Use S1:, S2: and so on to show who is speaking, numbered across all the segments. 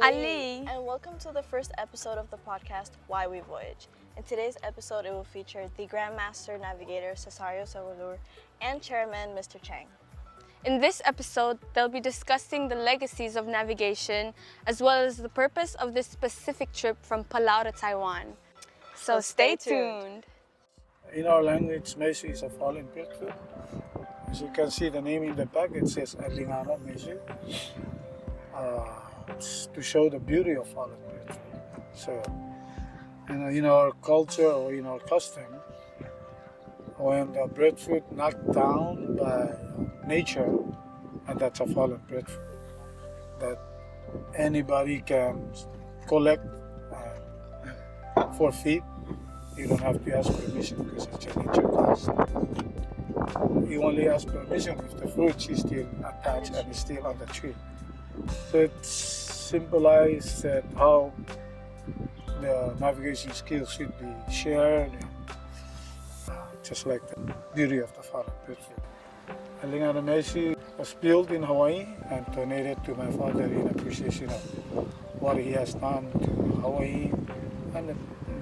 S1: Ali.
S2: And welcome to the first episode of the podcast, Why We Voyage. In today's episode, it will feature the Grandmaster Navigator Cesario Savalur and Chairman Mr. Chang.
S1: In this episode, they'll be discussing the legacies of navigation as well as the purpose of this specific trip from Palau to Taiwan. So stay tuned.
S3: In our language, Mesu is a fallen breadfruit. As you can see, the name in the back, it says Alingara Mesu. It's to show the beauty of fallen breadfruit. So, in our culture or in our custom, when the breadfruit knocked down by nature, and that's a fallen breadfruit, that anybody can collect for feed. You don't have to ask permission because it's a nature cost. You only ask permission if the fruit is still attached and is still on the tree. So it symbolizes that how the navigation skills should be shared, just like the beauty of the fallen breadfruit. Alingara Mesu was built in Hawaii and donated to my father in appreciation of what he has done to Hawaii and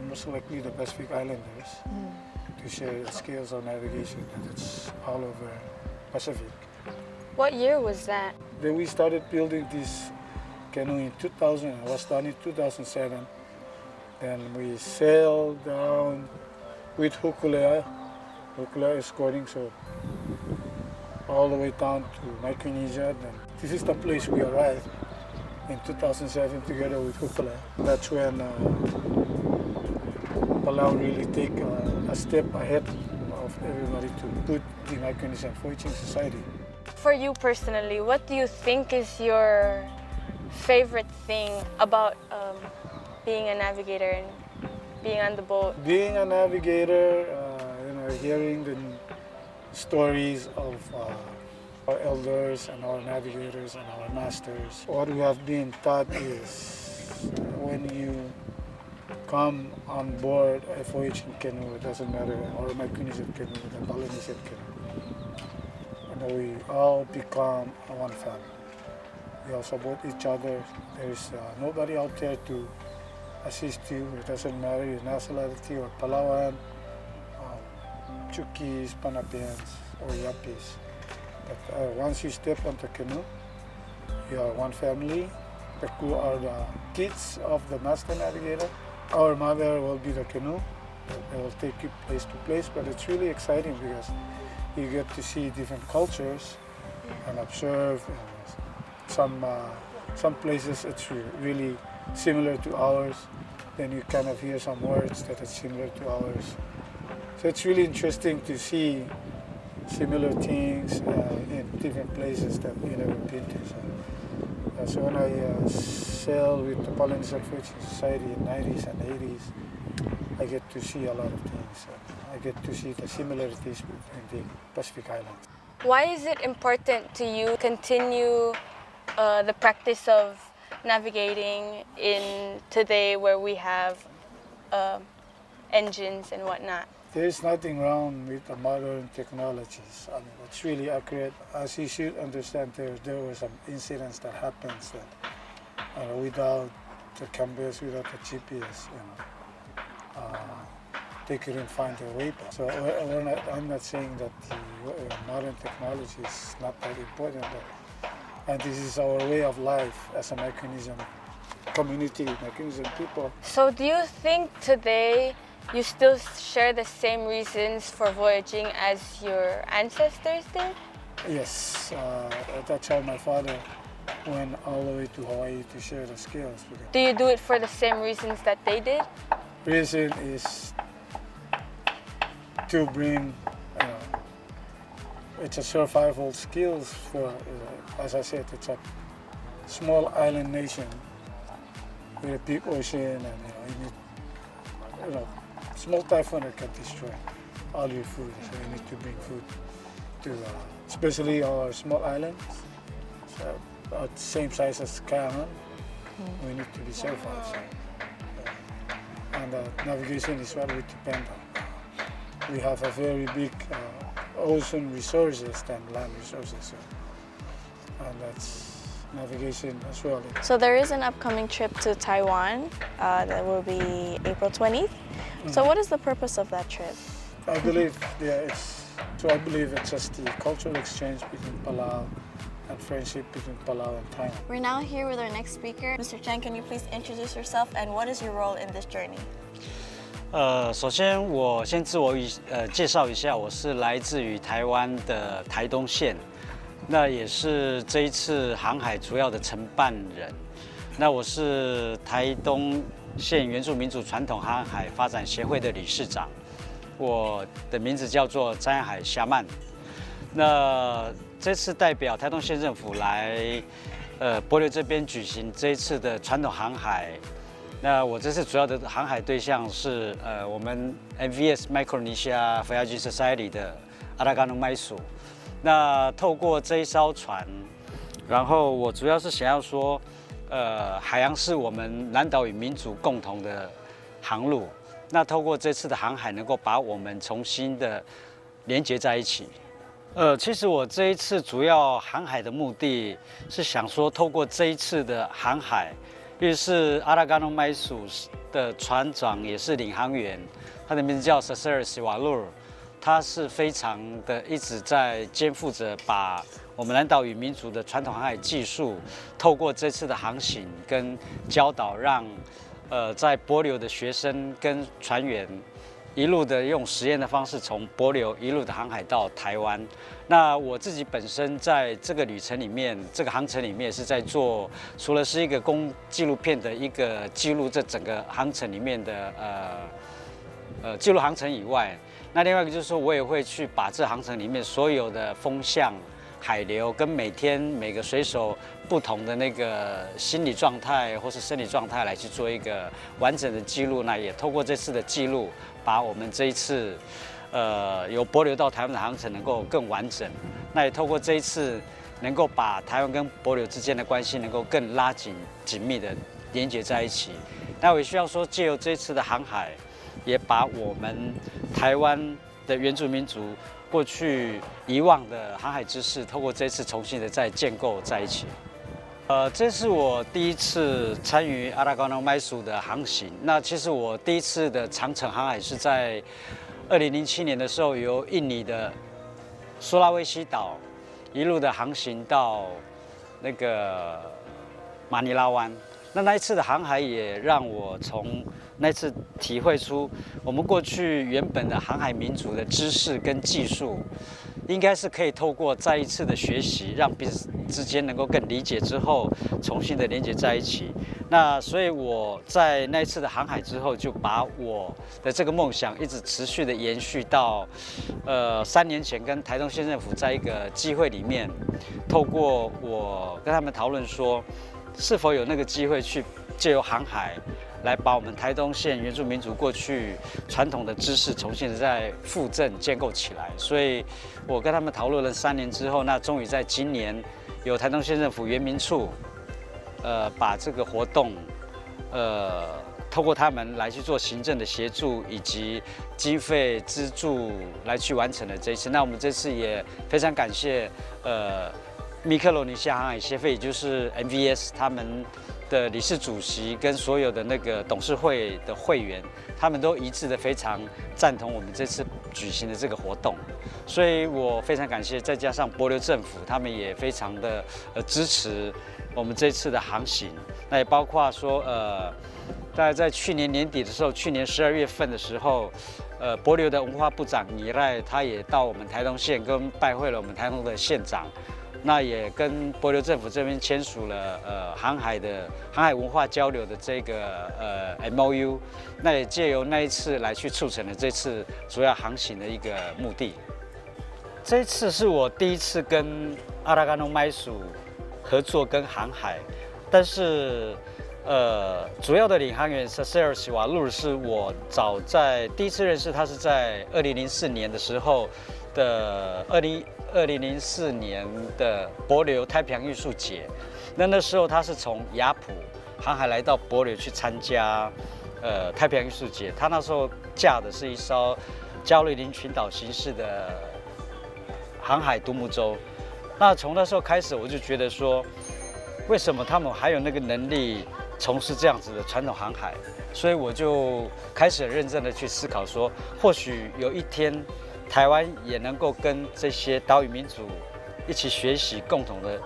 S3: most likely the Pacific Islanders to share the skills of navigation that it's all over Pacific.
S1: What year was that?
S3: Then we started building this canoe in 2000. It was done in 2007. Then we sailed down with Hokulea. Hokulea escorting, so all the way down to Micronesia. Then this is the place we arrived in 2007 together with Hokulea. That's when Palau really take a step ahead of everybody to put the Micronesian Voyaging Society.
S1: For you personally, what do you think is your favorite thing about being a navigator and being on the boat?
S3: Being a navigator, hearing the stories of our elders and our navigators and our masters. What we have been taught is when you come on board a voyaging canoe, it doesn't matter, or a Micronesian canoe, the Polynesian canoe, we all become one family. We all support each other. There's nobody out there to assist you. It doesn't matter your nationality or Palawan, Chukis, Panapians, or Yapis. But once you step on the canoe, you are one family. The crew are the kids of the master navigator. Our mother will be the canoe. They will take you place to place, but it's really exciting because you get to see different cultures and observe. And some places it's really similar to ours. Then you kind of hear some words that are similar to ours. So it's really interesting to see similar things in different places that we never been to. So when I sail with the Polynesian Voyaging Society in the 90s and 80s, I get to see a lot of things. I get to see the similarities between the Pacific Islands.
S1: Why is it important to you continue the practice of navigating in today where we have engines and whatnot?
S3: There's nothing wrong with the modern technologies. I mean, it's really accurate. As you should understand, there were some incidents that happens that without the compass, without the GPS, they couldn't find their way back. So I'm not saying that the modern technology is not that important, and this is our way of life as a Micronesian community, Micronesian people.
S1: So do you think today you still share the same reasons for voyaging as your ancestors did?
S3: Yes, that's how my father went all the way to Hawaii to share the skills.
S1: Do you do it for the same reasons that they did?
S3: Reason is to bring, it's a survival skills for, as I said, it's a small island nation with a big ocean, and small typhoon that can destroy all your food. So you need to bring food to, especially our small islands, so about the same size as Kayangan. We need to be survived. So, and navigation is what we depend on. We have a very big ocean resources than land resources, and that's navigation as well.
S2: So there is an upcoming trip to Taiwan that will be April 20th. So what is the purpose of that trip?
S3: I believe, I believe it's just the cultural exchange between Palau and friendship between Palau and Thailand.
S2: We're now here with our next speaker. Mr. Chen, can you please introduce yourself and what is your role in this journey?
S4: 首先我先自我介绍一下，我是来自于台湾的台东县，那也是这一次航海主要的承办人。那我是台东县原住民族传统航海发展协会的理事长，我的名字叫做詹亚海夏曼。那这次代表台东县政府来帛琉这边举行这一次的传统航海。那我这次主要的航海对象是我们 MVS Micronesia Voyaging Society 的阿拉干努麦属。那透过这一艘船，然后我主要是想要说，海洋是我们南岛语民族共同的航路。那透过这次的航海，能够把我们重新的连接在一起。其实我这一次主要航海的目的是想说，透过这一次的航海。因为是阿拉干诺麦属的船长，也是领航员，他的名字叫 Cesar Siwalur， 他是非常的一直在肩负着把我们南岛语民族的传统航海技术，透过这次的航行跟教导，让在帛琉的学生跟船员一路的用实验的方式，从帛琉一路的航海到台湾。那我自己本身在这个旅程里面，这个航程里面是在做，除了是一个纪录片的一个记录这整个航程里面的记录航程以外，那另外一个就是说我也会去把这航程里面所有的风向、海流跟每天每个水手不同的那个心理状态或是生理状态来去做一个完整的记录。那也透过这次的记录，把我们这一次由帛琉到台湾的航程能够更完整。那也透过这一次，能够把台湾跟帛琉之间的关系能够更拉紧、紧密的连接在一起。那我也需要说，借由这一次的航海，也把我们台湾的原住民族过去遗忘的航海知识，透过这次重新的再建构在一起。这是我第一次参与阿拉干诺麦属的航行。那其实我第一次的长程航海是在2007年的时候，由印尼的苏拉威西岛一路的航行到那个马尼拉湾。那一次的航海也让我从那次体会出我们过去原本的航海民族的知识跟技术，应该是可以透过再一次的学习，让彼此之间能够更理解之后，重新的连接在一起。那所以我在那一次的航海之后，就把我的这个梦想一直持续的延续到3年前跟台东县政府在一个机会里面，透过我跟他们讨论说，是否有那个机会去借由航海来把我们台东县原住民族过去传统的知识重新的再复振建构起来。所以我跟他们讨论了3年之后，那终于在今年由台东县政府原民处把这个活动透过他们来去做行政的协助以及经费资助来去完成了这一次。那我们这次也非常感谢密克罗尼西亚航海协会，也就是 MVS 他们的理事主席跟所有的那个董事会的会员，他们都一致的非常赞同我们这次举行的这个活动，所以我非常感谢。再加上帛琉政府，他们也非常的支持我们这次的航行。那也包括说大概在去年年底的时候，去年12月份的时候，帛琉的文化部长尼赖他也到我们台东县跟拜会了我们台东的县长。那也跟帛琉政府这边签署了航海文化交流的这个MOU， 那也借由那一次来去促成了这次主要航行的一个目的。这一次是我第一次跟阿拉干诺麦属合作跟航海，但是主要的领航员 Cesar Siwalur 是我早在第一次认识他是在2004年的时候的2004年的帛琉太平洋艺术节，那时候他是从雅浦航海来到帛琉去参加太平洋艺术节，他那时候驾的是一艘加瑞林群岛形式的航海独木舟。那从那时候开始，我就觉得说，为什么他们还有那个能力从事这样子的传统航海？所以我就开始很认真的去思考说，或许有一天，台湾也能够跟这些岛屿民族一起学习，共同的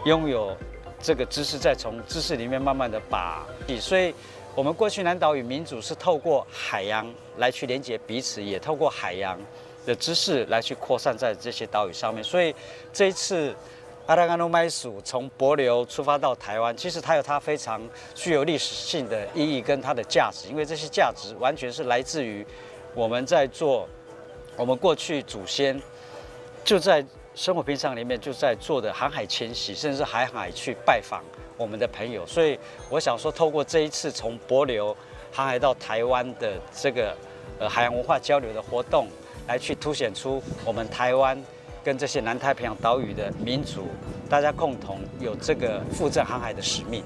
S4: 拥有这个知识，再从知识里面慢慢的把。所以，我们过去南岛屿民族是透过海洋来去连接彼此，也透过海洋的知识来去扩散在这些岛屿上面。所以这一次，阿拉干诺麦属从帛琉出发到台湾，其实它有它非常具有历史性的意义跟它的价值，因为这些价值完全是来自于我们在做我们过去祖先就在生活平常里面就在做的航海迁徙，甚至是航海去拜访我们的朋友。所以我想说，透过这一次从帛琉航海到台湾的这个海洋文化交流的活动，来去凸显出我们台湾跟这些南太平洋岛屿的民族，大家共同有这个复振航海的使命。